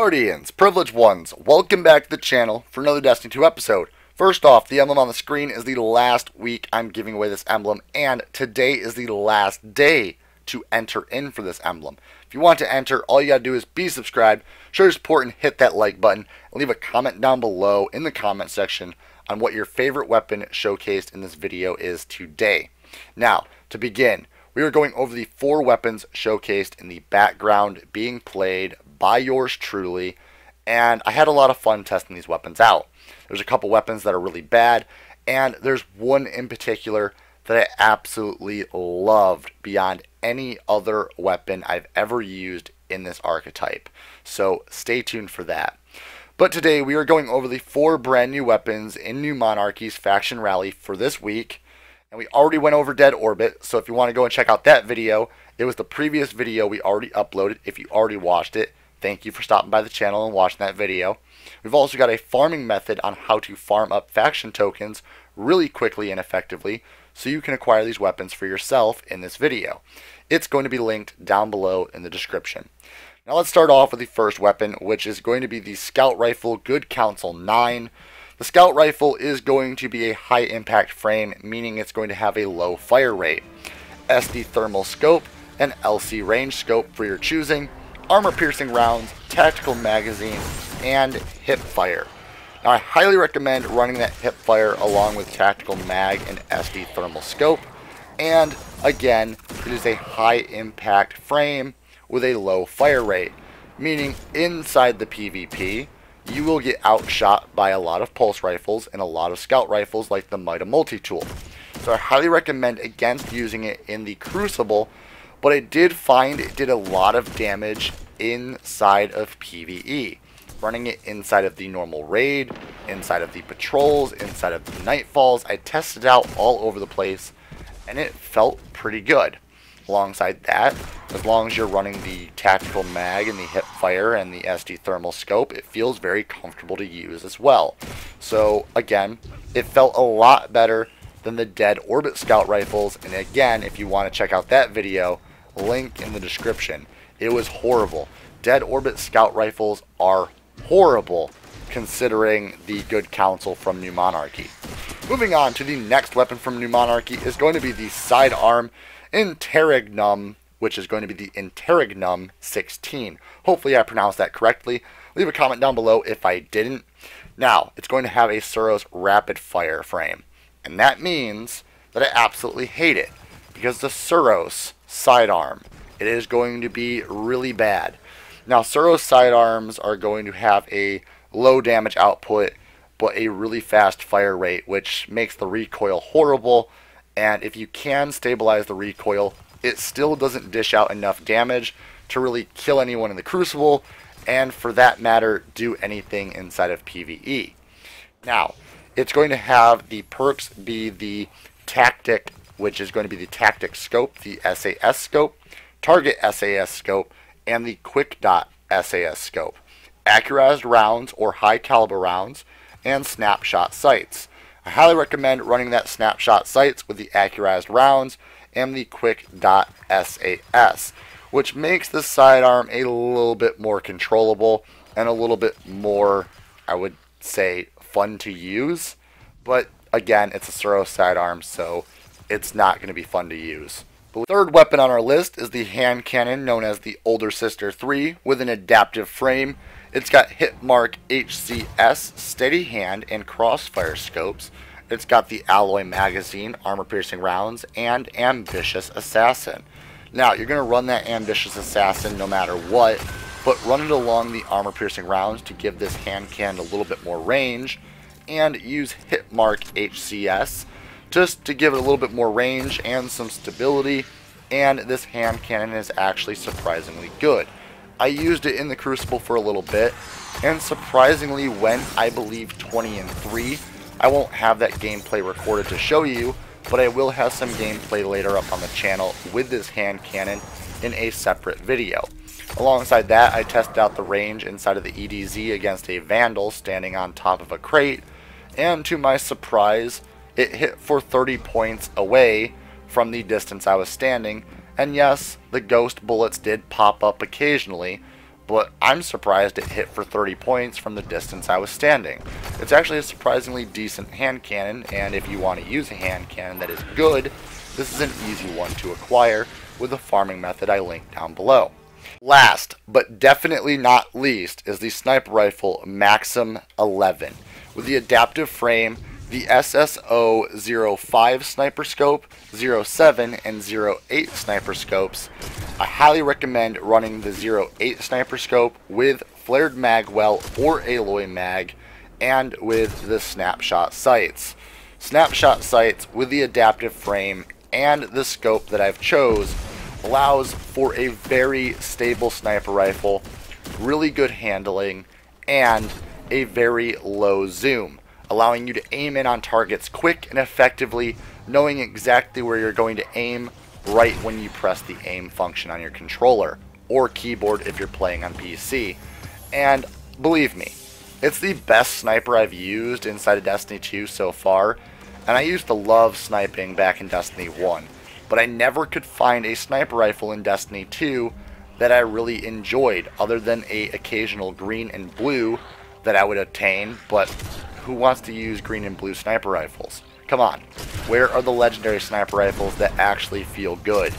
Guardians, Privileged Ones, welcome back to the channel for another Destiny 2 episode. First off, the emblem on the screen is the last week I'm giving away this emblem, and today is the last day to enter in for this emblem. If you want to enter, all you gotta do is be subscribed, show your support, and hit that like button, and leave a comment down below in the comment section on what your favorite weapon showcased in this video is today. Now, to begin, we are going over the 4 weapons showcased in the background being played by yours truly, and I had a lot of fun testing these weapons out. There's a couple weapons that are really bad, and there's one in particular that I absolutely loved beyond any other weapon I've ever used in this archetype. So stay tuned for that. But today we are going over the 4 brand new weapons in New Monarchy's Faction Rally for this week. And we already went over Dead Orbit, so if you want to go and check out that video, it was the previous video we already uploaded. If you already watched it, thank you for stopping by the channel and watching that video. We've also got a farming method on how to farm up faction tokens really quickly and effectively, so you can acquire these weapons for yourself in this video. It's going to be linked down below in the description. Now let's start off with the first weapon, which is going to be the Scout Rifle Good Counsel 9. The Scout Rifle is going to be a high impact frame, meaning it's going to have a low fire rate. SD Thermal Scope and LC Range Scope for your choosing, armor piercing rounds, tactical magazine, and hip fire. Now I highly recommend running that hip fire along with tactical mag and SD Thermal Scope, and again, it is a high impact frame with a low fire rate, meaning inside the PvP you will get outshot by a lot of pulse rifles and a lot of scout rifles like the Mida Multi-Tool. So I highly recommend against using it in the Crucible, but I did find it did a lot of damage inside of PvE. Running it inside of the normal raid, inside of the patrols, inside of the nightfalls, I tested it out all over the place and it felt pretty good. Alongside that, as long as you're running the tactical mag and the hip fire and the SD Thermal Scope, it feels very comfortable to use as well. So again, it felt a lot better than the Dead Orbit Scout Rifles, and again, if you want to check out that video, link in the description. It was horrible. Dead Orbit Scout Rifles are horrible considering the Good Counsel from New Monarchy. Moving on to the next weapon from New Monarchy is going to be the Sidearm Interregnum, which is going to be the Interregnum 16. Hopefully I pronounced that correctly. Leave a comment down below if I didn't. Now, it's going to have a Suros rapid fire frame, and that means that I absolutely hate it, because the Suros sidearm, it is going to be really bad. Now, Suros sidearms are going to have a low damage output, but a really fast fire rate, which makes the recoil horrible. And if you can stabilize the recoil, it still doesn't dish out enough damage to really kill anyone in the Crucible, and for that matter, do anything inside of PvE. Now, it's going to have the perks be the Tactic, which is going to be the Tactic Scope, the SAS Scope, Target SAS Scope, and the Quick Dot SAS Scope, Accurized rounds or high caliber rounds, and Snapshot sights. I highly recommend running that Snapshot sights with the Accurized rounds and the Quick Dot SAS, which makes the sidearm a little bit more controllable and a little bit more, I would say, fun to use. But again, it's a Suros sidearm, so it's not going to be fun to use. The third weapon on our list is the hand cannon known as the Older Sister 3 with an adaptive frame. It's got Hitmark HCS, steady hand, and crossfire scopes. It's got the alloy magazine, armor piercing rounds, and ambitious assassin. Now, you're going to run that ambitious assassin no matter what, but run it along the armor piercing rounds to give this hand cannon a little bit more range, and use Hitmark HCS just to give it a little bit more range and some stability, and this hand cannon is actually surprisingly good. I used it in the Crucible for a little bit, and surprisingly went, I believe, 20-3. I won't have that gameplay recorded to show you, but I will have some gameplay later up on the channel with this hand cannon in a separate video. Alongside that, I tested out the range inside of the EDZ against a Vandal standing on top of a crate, and to my surprise, it hit for 30 points away from the distance I was standing, And yes, the ghost bullets did pop up occasionally, but I'm surprised it hit for 30 points from the distance I was standing. It's actually a surprisingly decent hand cannon, and if you want to use a hand cannon that is good, this is an easy one to acquire with the farming method I linked down below. Last, but definitely not least, is the sniper rifle Maxim 11. With the adaptive frame, the SSO-05 sniper scope, 07 and 08 sniper scopes, I highly recommend running the 08 sniper scope with flared mag well or alloy mag, and with the snapshot sights. Snapshot sights with the adaptive frame and the scope that I've chose allows for a very stable sniper rifle, really good handling, and a very low zoom, allowing you to aim in on targets quick and effectively, knowing exactly where you're going to aim right when you press the aim function on your controller or keyboard if you're playing on PC. And believe me, it's the best sniper I've used inside of Destiny 2 so far, and I used to love sniping back in Destiny 1, but I never could find a sniper rifle in Destiny 2 that I really enjoyed, other than a occasional green and blue that I would attain. But who wants to use green and blue sniper rifles? Come on, where are the legendary sniper rifles that actually feel good?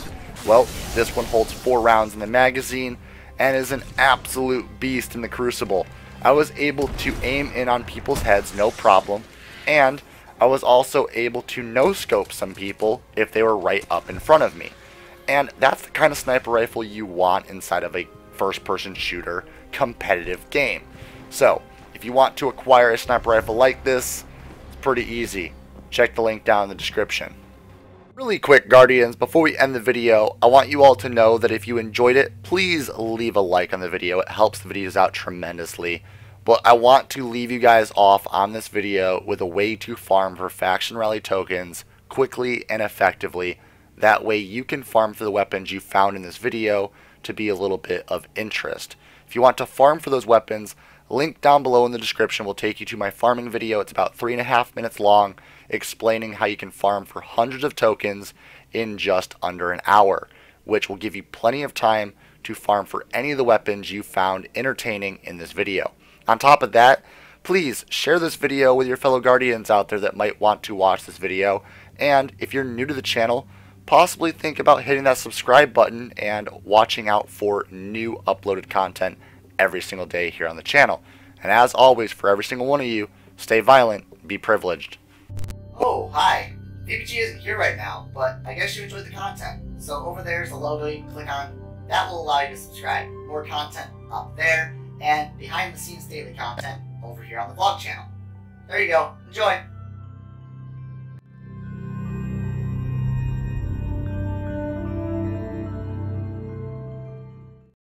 Well, this one holds 4 rounds in the magazine and is an absolute beast in the crucible. I was able to aim in on people's heads no problem, and I was also able to no-scope some people if they were right up in front of me. And that's the kind of sniper rifle you want inside of a first-person shooter competitive game. So, if you want to acquire a sniper rifle like this, it's pretty easy. Check the link down in the description. Really quick, Guardians, before we end the video, I want you all to know that if you enjoyed it, please leave a like on the video. It helps the videos out tremendously. But I want to leave you guys off on this video with a way to farm for faction rally tokens quickly and effectively. That way you can farm for the weapons you found in this video to be a little bit of interest. If you want to farm for those weapons, link down below in the description will take you to my farming video. It's about 3.5 minutes long, explaining how you can farm for hundreds of tokens in just under an hour, which will give you plenty of time to farm for any of the weapons you found entertaining in this video. On top of that, please share this video with your fellow Guardians out there that might want to watch this video. And if you're new to the channel, possibly think about hitting that subscribe button and watching out for new uploaded content every single day here on the channel. And as always, for every single one of you, stay violent, be privileged. Oh, hi. VPG isn't here right now, but I guess you enjoyed the content. So over there's a logo you can click on. That will allow you to subscribe. More content up there, and behind the scenes daily content over here on the vlog channel. There you go. Enjoy.